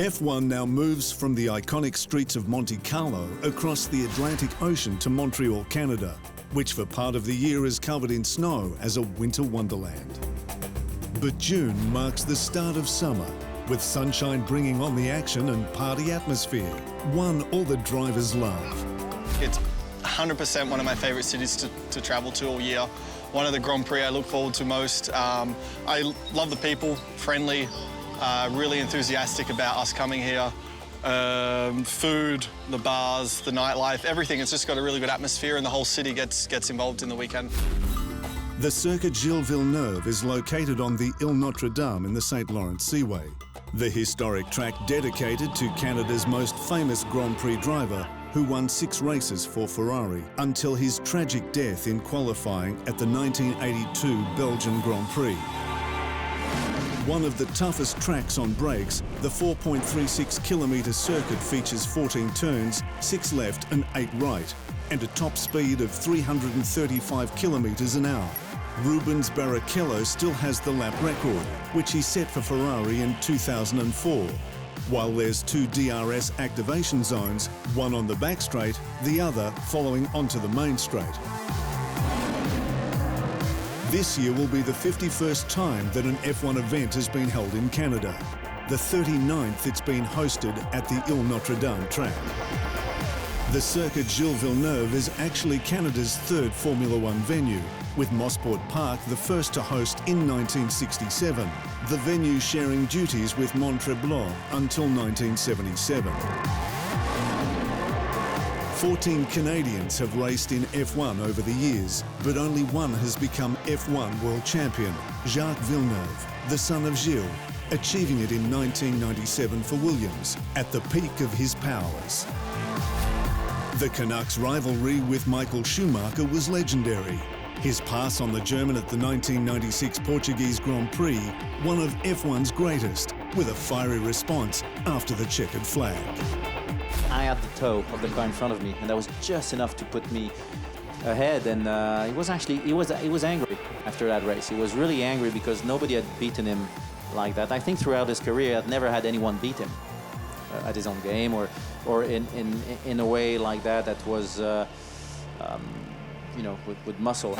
F1 now moves from the iconic streets of Monte Carlo across the Atlantic Ocean to Montreal, Canada, which for part of the year is covered in snow as a winter wonderland. But June marks the start of summer, with sunshine bringing on the action and party atmosphere, one all the drivers love. It's 100% one of my favourite cities to travel to all year. One of the Grand Prix I look forward to most. I love the people, friendly, really enthusiastic about us coming here. Food, the bars, the nightlife, everything. It's just got a really good atmosphere and the whole city gets involved in the weekend. The Circuit Gilles Villeneuve is located on the Ile Notre Dame in the St. Lawrence Seaway, the historic track dedicated to Canada's most famous Grand Prix driver, who won 6 races for Ferrari until his tragic death in qualifying at the 1982 Belgian Grand Prix. One of the toughest tracks on brakes, the 4.36-kilometre circuit features 14 turns, 6 left and 8 right, and a top speed of 335 kilometres an hour. Rubens Barrichello still has the lap record, which he set for Ferrari in 2004. While there's 2 DRS activation zones, one on the back straight, the other following onto the main straight. This year will be the 51st time that an F1 event has been held in Canada. The 39th it's been hosted at the Ile Notre Dame track. The Circuit Gilles Villeneuve is actually Canada's 3rd Formula One venue, with Mosport Park the first to host in 1967, the venue sharing duties with Montreal until 1977. 14 Canadians have raced in F1 over the years, but only one has become F1 world champion, Jacques Villeneuve, the son of Gilles, achieving it in 1997 for Williams, at the peak of his powers. The Canucks' rivalry with Michael Schumacher was legendary. His pass on the German at the 1996 Portuguese Grand Prix, one of F1's greatest, with a fiery response after the checkered flag. I had the toe of the car in front of me, and that was just enough to put me ahead. And he was angry after that race. He was really angry because nobody had beaten him like that. I think throughout his career, I'd never had anyone beat him at his own game or in a way like that was, you know, with muscle.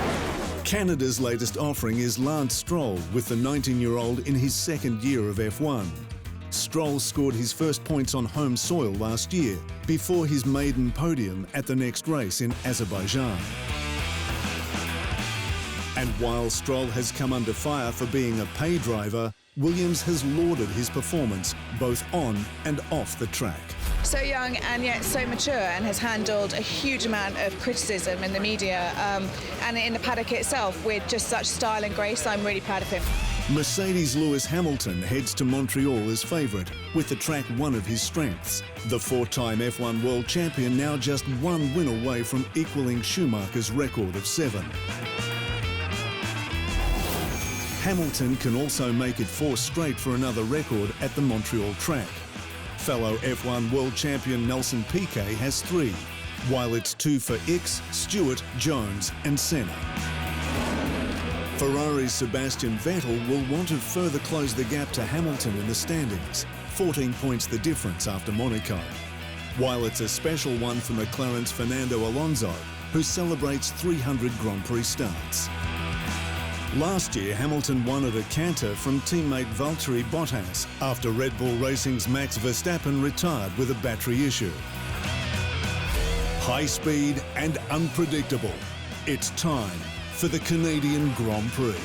Canada's latest offering is Lance Stroll, with the 19-year-old in his 2nd year of F1. Stroll scored his first points on home soil last year, before his maiden podium at the next race in Azerbaijan. And while Stroll has come under fire for being a pay driver, Williams has lauded his performance both on and off the track. So young and yet so mature, and has handled a huge amount of criticism in the media and in the paddock itself with just such style and grace. I'm really proud of him. Mercedes' Lewis Hamilton heads to Montreal as favourite, with the track one of his strengths. The 4-time F1 world champion now just 1 win away from equalling Schumacher's record of 7. Hamilton can also make it 4 straight for another record at the Montreal track. Fellow F1 world champion Nelson Piquet has 3, while it's 2 for Ickx, Stewart, Jones and Senna. Ferrari's Sebastian Vettel will want to further close the gap to Hamilton in the standings, 14 points the difference after Monaco. While it's a special one for McLaren's Fernando Alonso, who celebrates 300 Grand Prix starts. Last year, Hamilton won at a canter from teammate Valtteri Bottas after Red Bull Racing's Max Verstappen retired with a battery issue. High speed and unpredictable. It's time for the Canadian Grand Prix.